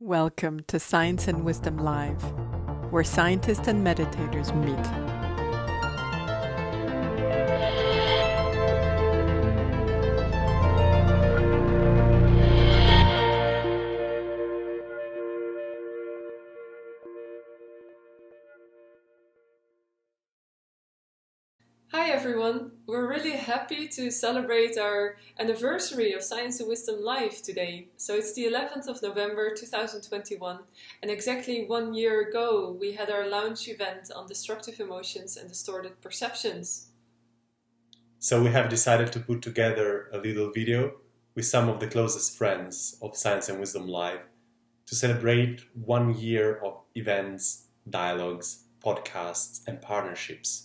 Welcome to Science and Wisdom Live, where scientists and meditators meet. Hi everyone, we're really happy to celebrate our anniversary of Science and Wisdom Live today. So it's the 11th of November 2021, and exactly 1 year ago we had our launch event on destructive emotions and distorted perceptions. So we have decided to put together a little video with some of the closest friends of Science and Wisdom Live to celebrate 1 year of events, dialogues, podcasts and partnerships.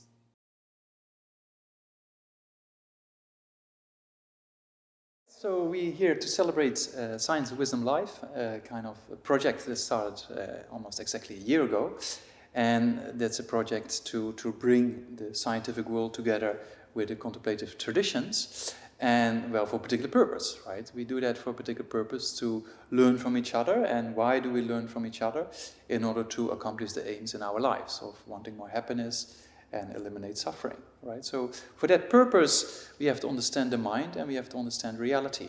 So we're here to celebrate Science and Wisdom Live, kind of a project that started almost exactly a year ago. And that's a project to bring the scientific world together with the contemplative traditions. And, well, for a particular purpose, right? We do that for a particular purpose to learn from each other. And why do we learn from each other? In order to accomplish the aims in our lives of wanting more happiness and eliminate suffering, right? So for that purpose, we have to understand the mind and we have to understand reality.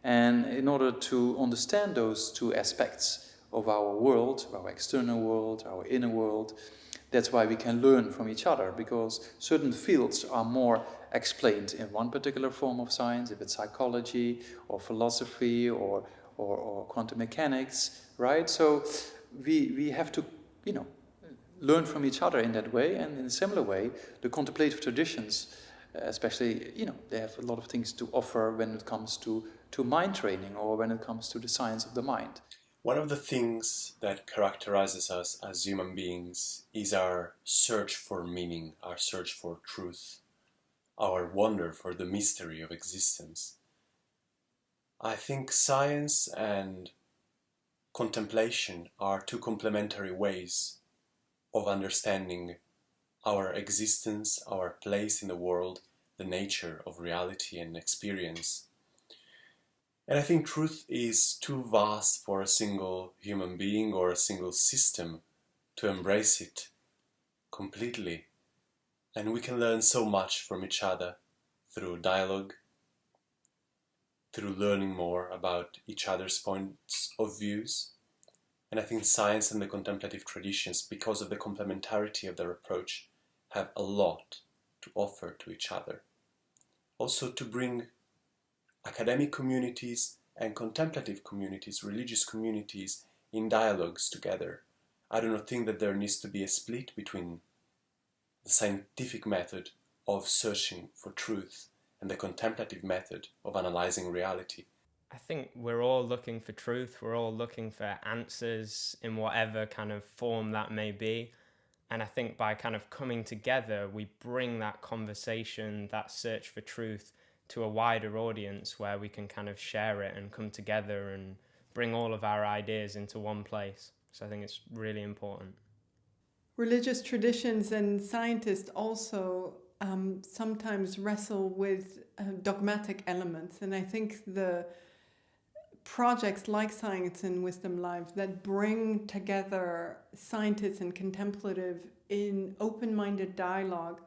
And in order to understand those two aspects of our world, our external world, our inner world, that's why we can learn from each other, because certain fields are more explained in one particular form of science, if it's psychology or philosophy or quantum mechanics, right? So we have to, learn from each other in that way, and in a similar way, the contemplative traditions, especially, they have a lot of things to offer when it comes to mind training or when it comes to the science of the mind. One of the things that characterizes us as human beings is our search for meaning, our search for truth, our wonder for the mystery of existence. I think science and contemplation are two complementary ways of understanding our existence, our place in the world, the nature of reality and experience. And I think truth is too vast for a single human being or a single system to embrace it completely. And we can learn so much from each other through dialogue, through learning more about each other's points of views. And I think science and the contemplative traditions, because of the complementarity of their approach, have a lot to offer to each other. Also to bring academic communities and contemplative communities, religious communities, in dialogues together. I do not think that there needs to be a split between the scientific method of searching for truth and the contemplative method of analyzing reality. I think we're all looking for truth. We're all looking for answers in whatever kind of form that may be. And I think by kind of coming together, we bring that conversation, that search for truth to a wider audience where we can kind of share it and come together and bring all of our ideas into one place. So I think it's really important. Religious traditions and scientists also sometimes wrestle with dogmatic elements. And I think the projects like Science and Wisdom Live that bring together scientists and contemplative in open-minded dialogue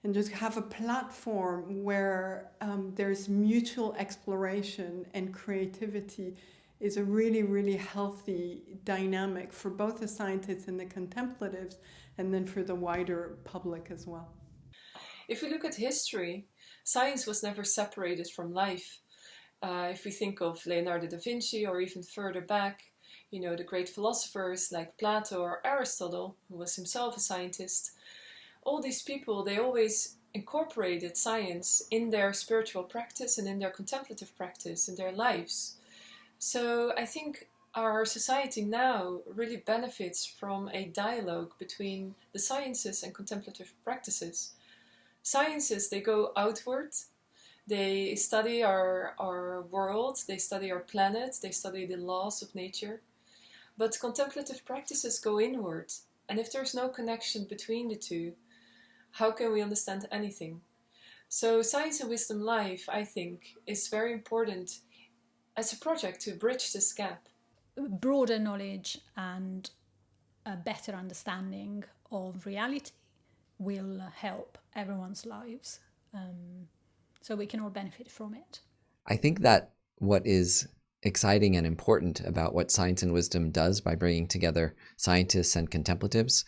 and just have a platform where there's mutual exploration and creativity is a really, really healthy dynamic for both the scientists and the contemplatives, and then for the wider public as well. If we look at history, science was never separated from life. If we think of Leonardo da Vinci or even further back, the great philosophers like Plato or Aristotle, who was himself a scientist, all these people, they always incorporated science in their spiritual practice and in their contemplative practice, in their lives. So I think our society now really benefits from a dialogue between the sciences and contemplative practices. Sciences, they go outward. They study our world, they study our planet, they study the laws of nature. But contemplative practices go inward. And if there's no connection between the two, how can we understand anything? So Science and Wisdom Live, I think, is very important as a project to bridge this gap. broader knowledge and a better understanding of reality will help everyone's lives. So we can all benefit from it. I think that what is exciting and important about what Science and Wisdom does by bringing together scientists and contemplatives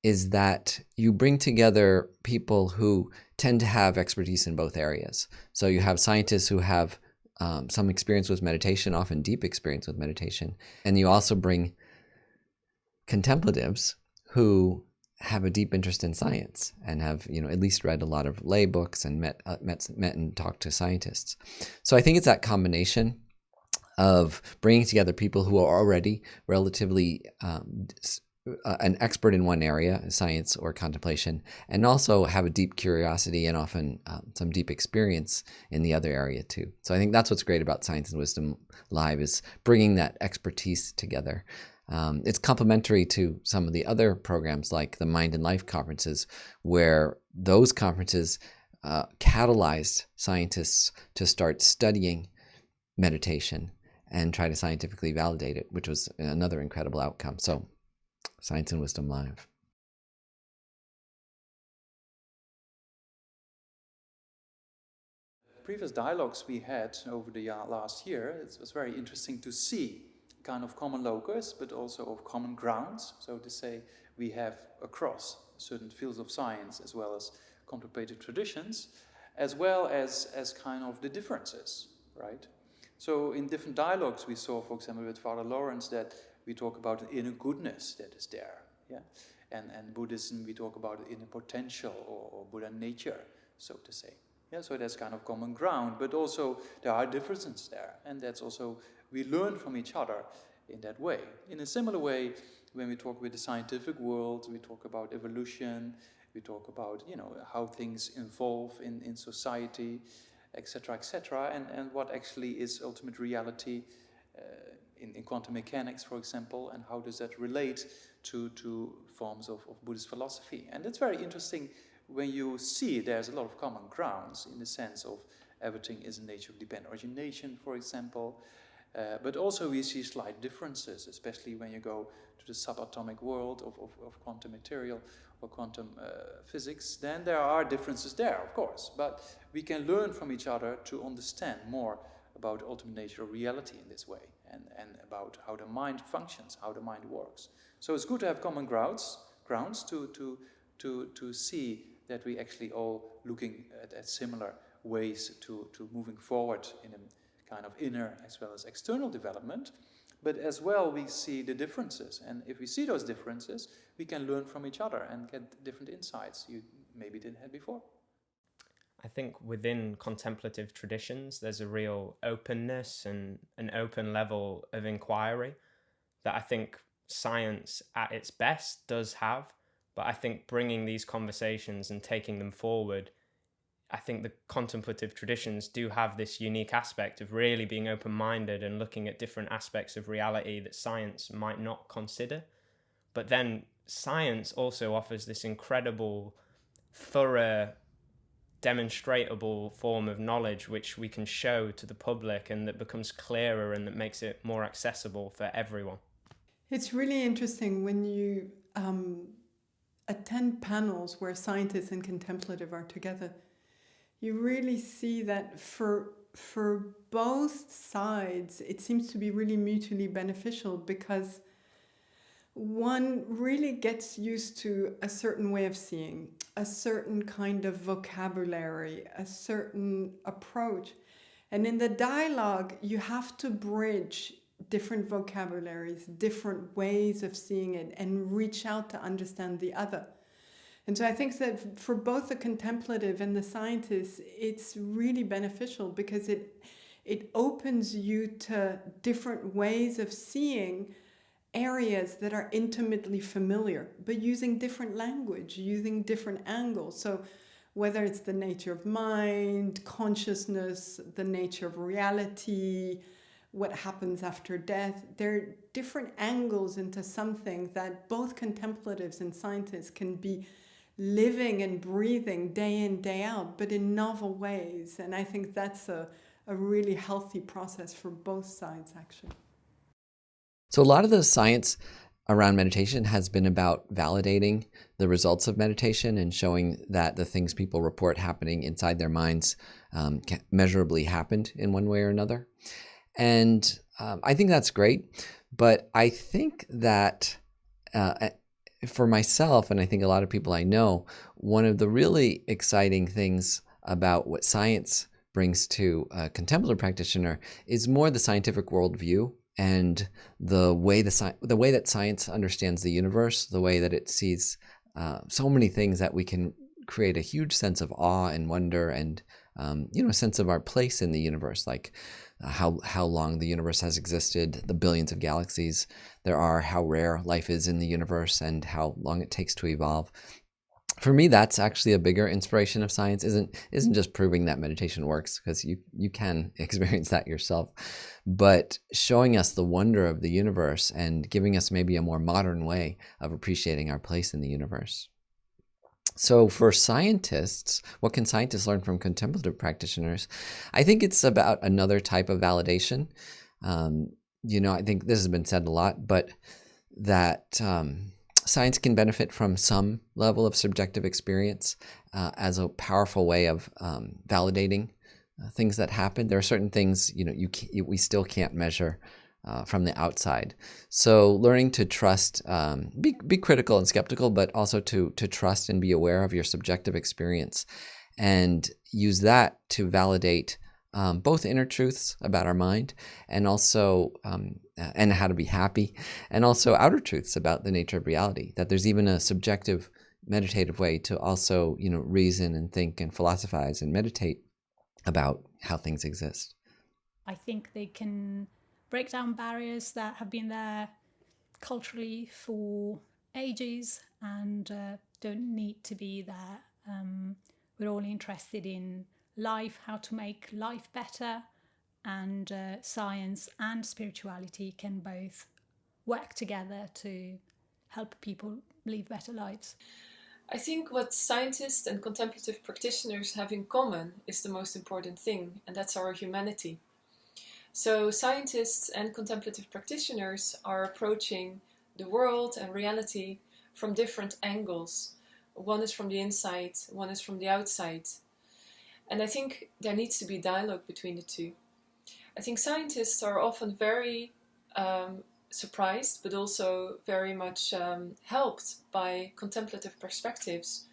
is that you bring together people who tend to have expertise in both areas. So you have scientists who have some experience with meditation, often deep experience with meditation, and you also bring contemplatives who have a deep interest in science and have, at least read a lot of lay books and met and talked to scientists. So I think it's that combination of bringing together people who are already relatively an expert in one area, science or contemplation, and also have a deep curiosity and often some deep experience in the other area too. So I think that's what's great about Science and Wisdom Live, is bringing that expertise together. It's complementary to some of the other programs like the Mind and Life conferences, where those conferences catalyzed scientists to start studying meditation and try to scientifically validate it, which was another incredible outcome. So Science and Wisdom Live. Previous dialogues we had over the last year, it was very interesting to see kind of common locus, but also of common grounds, so to say, we have across certain fields of science as well as contemplative traditions, as well as kind of the differences, right? So in different dialogues we saw, for example, with Father Lawrence, that we talk about the inner goodness that is there, yeah? And Buddhism, we talk about the inner potential or Buddha nature, so to say. Yeah, so that's kind of common ground, but also there are differences there, and that's also, we learn from each other in that way. In a similar way, when we talk with the scientific world, we talk about evolution, we talk about, how things evolve in society, etc., and what actually is ultimate reality in quantum mechanics, for example, and how does that relate to forms of Buddhist philosophy. And it's very interesting when you see there's a lot of common grounds in the sense of everything is in nature of dependent origination, for example, but also we see slight differences, especially when you go to the subatomic world of quantum material or quantum physics. Then there are differences there, of course, but we can learn from each other to understand more about the ultimate nature of reality in this way, and about how the mind functions, how the mind works. So it's good to have common grounds to see that we actually all looking at similar ways to moving forward in a kind of inner as well as external development, but as well we see the differences, and if we see those differences, we can learn from each other and get different insights you maybe didn't have before. I think within contemplative traditions, there's a real openness and an open level of inquiry that I think science at its best does have. But I think bringing these conversations and taking them forward, I think the contemplative traditions do have this unique aspect of really being open-minded and looking at different aspects of reality that science might not consider. But then science also offers this incredible, thorough, demonstratable form of knowledge which we can show to the public, and that becomes clearer and that makes it more accessible for everyone. It's really interesting when you attend panels where scientists and contemplative are together. You really see that for both sides, it seems to be really mutually beneficial, because one really gets used to a certain way of seeing, a certain kind of vocabulary, a certain approach. And in the dialogue, you have to bridge different vocabularies, different ways of seeing it, and reach out to understand the other. And so I think that for both the contemplative and the scientists, it's really beneficial, because it opens you to different ways of seeing areas that are intimately familiar, but using different language, using different angles. So whether it's the nature of mind, consciousness, the nature of reality, what happens after death, there are different angles into something that both contemplatives and scientists can be living and breathing day in, day out, but in novel ways. And I think that's a really healthy process for both sides, actually. So a lot of the science around meditation has been about validating the results of meditation and showing that the things people report happening inside their minds measurably happened in one way or another. And I think that's great. But I think that for myself, and I think a lot of people I know, one of the really exciting things about what science brings to a contemplative practitioner is more the scientific worldview and the way that science understands the universe, the way that it sees so many things that we can create a huge sense of awe and wonder and a sense of our place in the universe, like how long the universe has existed, the billions of galaxies there are, how rare life is in the universe, and how long it takes to evolve. For me, that's actually a bigger inspiration of science. Isn't just proving that meditation works, because you can experience that yourself, but showing us the wonder of the universe and giving us maybe a more modern way of appreciating our place in the universe. So for scientists, what can scientists learn from contemplative practitioners? I think it's about another type of validation. I think this has been said a lot, but that science can benefit from some level of subjective experience as a powerful way of validating things that happen. There are certain things we still can't measure from the outside. So learning to trust, be critical and skeptical, but also to trust and be aware of your subjective experience, and use that to validate both inner truths about our mind and also and how to be happy, and also outer truths about the nature of reality, that there's even a subjective meditative way to also reason and think and philosophize and meditate about how things exist. I think they can break down barriers that have been there culturally for ages and don't need to be there. We're all interested in life, how to make life better, and science and spirituality can both work together to help people live better lives. I think what scientists and contemplative practitioners have in common is the most important thing, and that's our humanity. So scientists and contemplative practitioners are approaching the world and reality from different angles. One is from the inside, one is from the outside. And I think there needs to be dialogue between the two. I think scientists are often very surprised, but also very much helped by contemplative perspectives,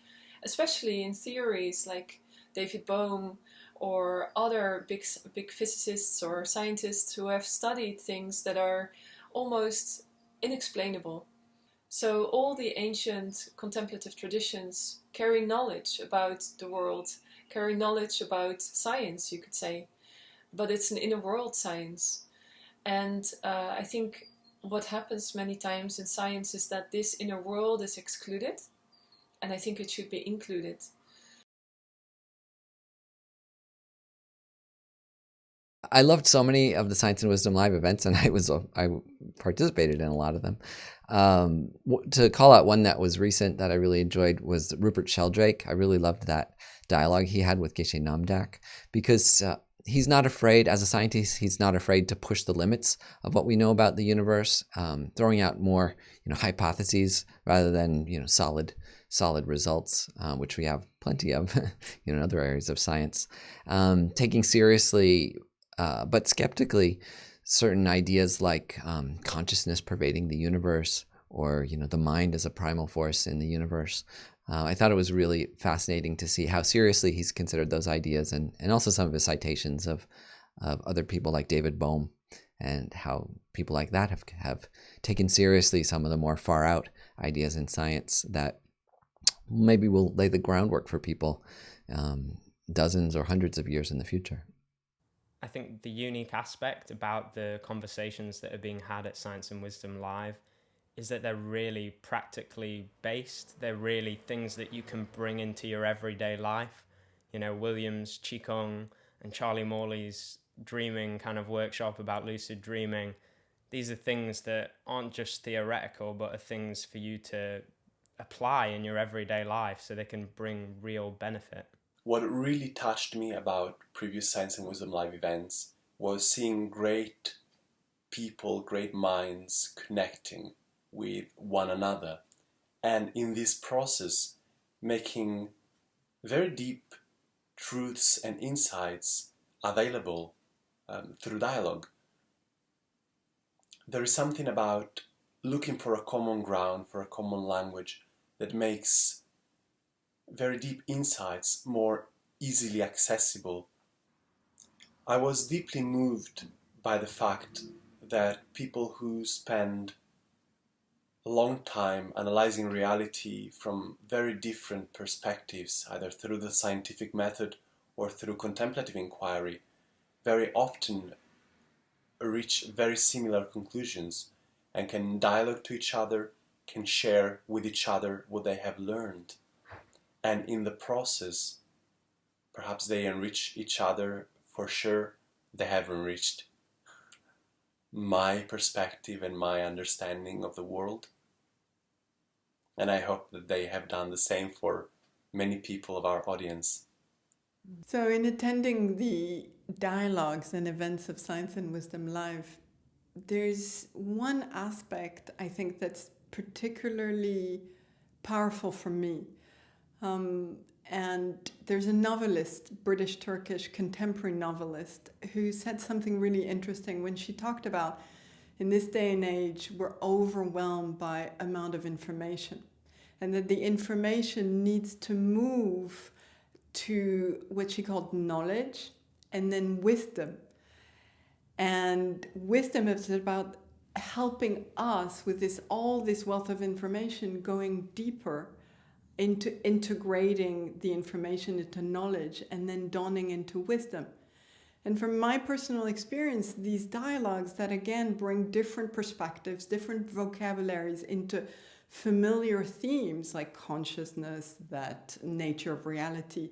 especially in theories like David Bohm or other big physicists or scientists who have studied things that are almost inexplainable. So all the ancient contemplative traditions carry knowledge about the world, carry knowledge about science, you could say, but it's an inner world science. And I think what happens many times in science is that this inner world is excluded, and I think it should be included. I loved so many of the Science and Wisdom Live events, and I participated in a lot of them. To call out one that was recent that I really enjoyed was Rupert Sheldrake. I really loved that dialogue he had with Geshe Namdak, because he's not afraid, as a scientist, he's not afraid to push the limits of what we know about the universe, throwing out more hypotheses rather than solid results, which we have plenty of in other areas of science. Taking seriously but skeptically certain ideas like consciousness pervading the universe, or the mind as a primal force in the universe. I thought it was really fascinating to see how seriously he's considered those ideas, and also some of his citations of other people like David Bohm, and how people like that have taken seriously some of the more far out ideas in science that maybe will lay the groundwork for people dozens or hundreds of years in the future. I think the unique aspect about the conversations that are being had at Science and Wisdom Live is that they're really practically based. They're really things that you can bring into your everyday life. William's Qigong and Charlie Morley's dreaming kind of workshop about lucid dreaming. These are things that aren't just theoretical, but are things for you to apply in your everyday life so they can bring real benefit. What really touched me about previous Science and Wisdom Live events was seeing great people, great minds connecting with one another, and in this process making very deep truths and insights available through dialogue. There is something about looking for a common ground, for a common language, that makes very deep insights more easily accessible. I was deeply moved by the fact that people who spend a long time analyzing reality from very different perspectives, either through the scientific method or through contemplative inquiry, very often reach very similar conclusions and can dialogue to each other, can share with each other what they have learned. And in the process, perhaps they enrich each other. For sure, they have enriched my perspective and my understanding of the world. And I hope that they have done the same for many people of our audience. So in attending the dialogues and events of Science and Wisdom Live, there's one aspect I think that's particularly powerful for me. And there's a novelist, British-Turkish contemporary novelist, who said something really interesting when she talked about, in this day and age, we're overwhelmed by amount of information, and that the information needs to move to what she called knowledge and then wisdom. And wisdom is about helping us with all this wealth of information, going deeper into integrating the information into knowledge and then dawning into wisdom. And from my personal experience, these dialogues that again bring different perspectives, different vocabularies into familiar themes like consciousness, that nature of reality,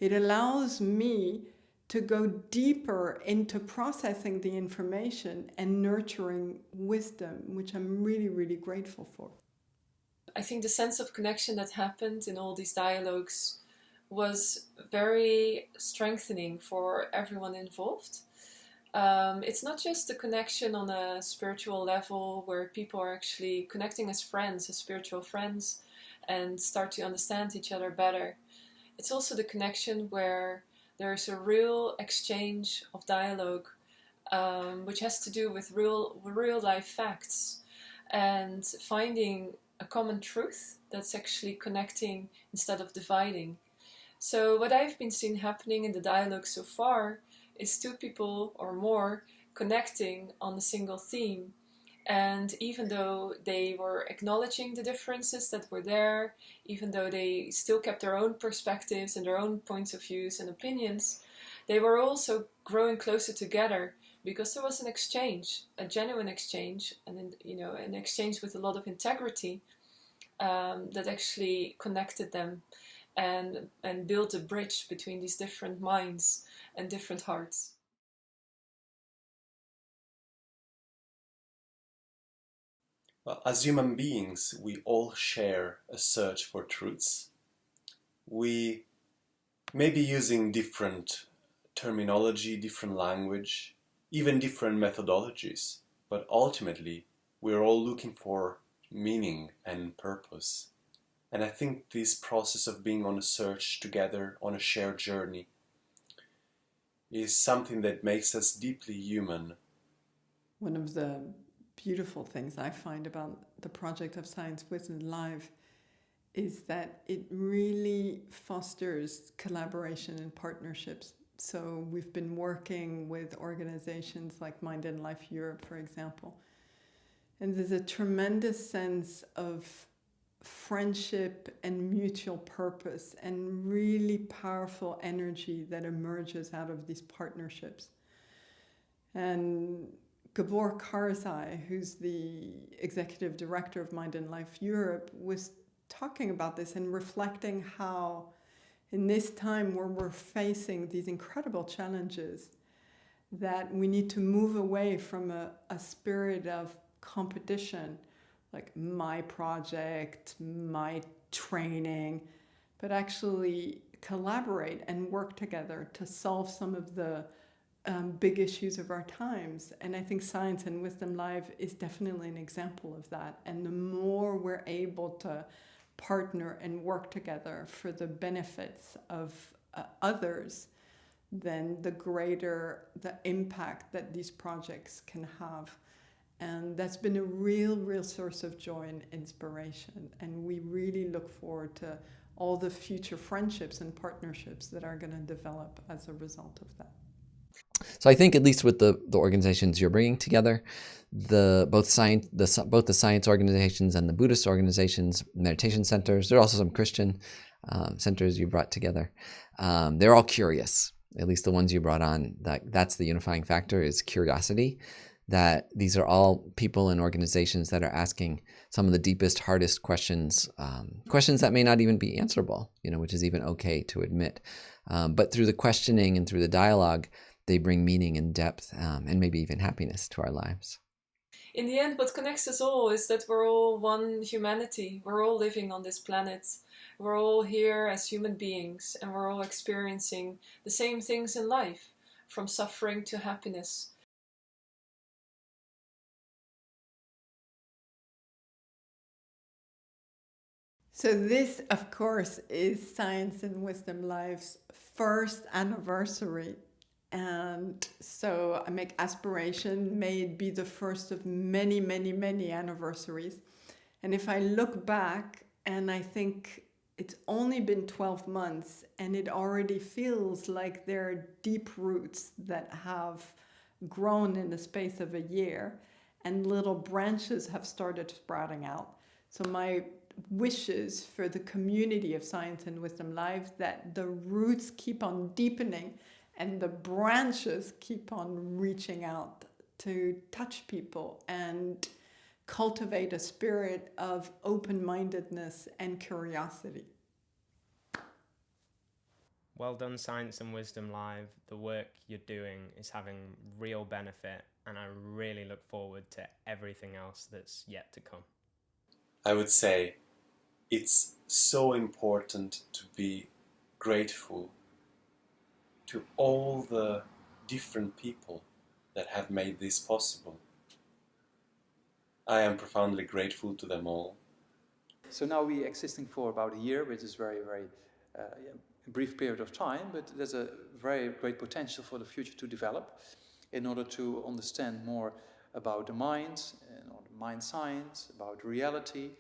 it allows me to go deeper into processing the information and nurturing wisdom, which I'm really, really grateful for. I think the sense of connection that happened in all these dialogues was very strengthening for everyone involved. It's not just a connection on a spiritual level where people are actually connecting as friends, as spiritual friends, and start to understand each other better. It's also the connection where there's a real exchange of dialogue, which has to do with real life facts and finding a common truth that's actually connecting instead of dividing. So what I've been seeing happening in the dialogue so far is two people or more connecting on a single theme. And even though they were acknowledging the differences that were there, even though they still kept their own perspectives and their own points of views and opinions, they were also growing closer together because there was an exchange, a genuine exchange, and an exchange with a lot of integrity that actually connected them and built a bridge between these different minds and different hearts. Well, as human beings, we all share a search for truths. We may be using different terminology, different language, even different methodologies, but ultimately we're all looking for meaning and purpose. And I think this process of being on a search together, on a shared journey, is something that makes us deeply human. One of the beautiful things I find about the project of Science Wisdom Live is that it really fosters collaboration and partnerships. So we've been working with organizations like Mind and Life Europe, for example. And there's a tremendous sense of friendship and mutual purpose and really powerful energy that emerges out of these partnerships. And Gabor Karzai, who's the executive director of Mind and Life Europe, was talking about this and reflecting how in this time where we're facing these incredible challenges, that we need to move away from a spirit of competition, like my project, my training, but actually collaborate and work together to solve some of the big issues of our times. And I think Science and Wisdom Live is definitely an example of that. And the more we're able to partner and work together for the benefits of others, then the greater the impact that these projects can have. And that's been a real source of joy and inspiration. And we really look forward to all the future friendships and partnerships that are going to develop as a result of that. So I think, at least with the organizations you're bringing together, both the science organizations and the Buddhist organizations, meditation centers, there are also some Christian centers you brought together. They're all curious. At least the ones you brought on, that's the unifying factor, is curiosity. That these are all people and organizations that are asking some of the deepest, hardest questions, questions that may not even be answerable, which is even okay to admit. But through the questioning and through the dialogue, they bring meaning and depth and maybe even happiness to our lives. In the end, what connects us all is that we're all one humanity. We're all living on this planet. We're all here as human beings, and we're all experiencing the same things in life, from suffering to happiness. So this, of course, is Science and Wisdom Live's first anniversary. And so I make aspiration, may it be the first of many anniversaries. And if I look back, and I think it's only been 12 months, and it already feels like there are deep roots that have grown in the space of a year, and little branches have started sprouting out. So my wishes for the community of Science and Wisdom Live, that the roots keep on deepening and the branches keep on reaching out to touch people and cultivate a spirit of open-mindedness and curiosity. Well done, Science and Wisdom Live. The work you're doing is having real benefit, and I really look forward to everything else that's yet to come. I would say it's so important to be grateful to all the different people that have made this possible. I am profoundly grateful to them all. So now we're existing for about a year, which is very brief period of time, but there's a very great potential for the future to develop in order to understand more about the mind, mind science, about reality.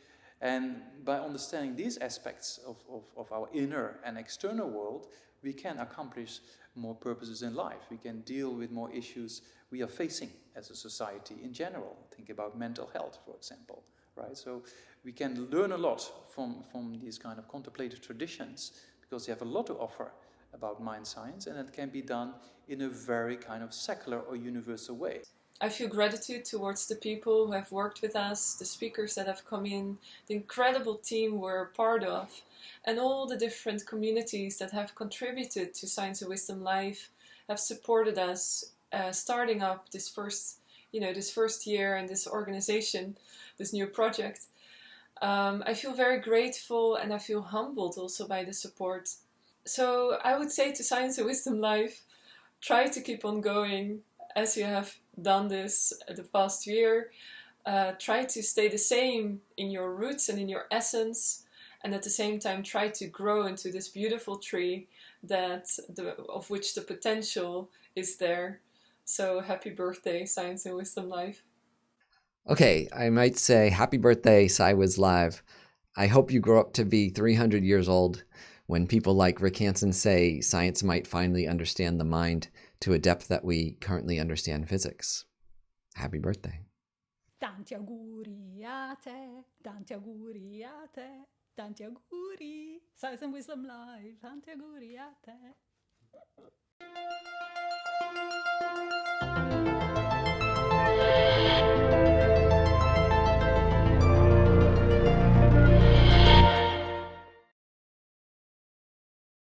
And by understanding these aspects of our inner and external world, we can accomplish more purposes in life. We can deal with more issues we are facing as a society in general. Think about mental health, for example, right? So we can learn a lot from these kind of contemplative traditions, because they have a lot to offer about mind science, and it can be done in a very kind of secular or universal way. I feel gratitude towards the people who have worked with us, the speakers that have come in, the incredible team we're a part of, and all the different communities that have contributed to Science and Wisdom Live, have supported us starting up this first year in this organization, this new project. I feel very grateful, and I feel humbled also by the support. So I would say to Science and Wisdom Live, try to keep on going as you have done this the past year. Try to stay the same in your roots and in your essence, and at the same time try to grow into this beautiful tree of which the potential is there. So happy birthday, Science and Wisdom Live. Okay, I might say happy birthday, SciWiz Live. I hope you grow up to be 300 years old when people like Rick Hansen say science might finally understand the mind to a depth that we currently understand physics. Happy birthday. Tanti auguri a te, tanti auguri a te, tanti auguri, Science and Wisdom Live, tanti auguri a te.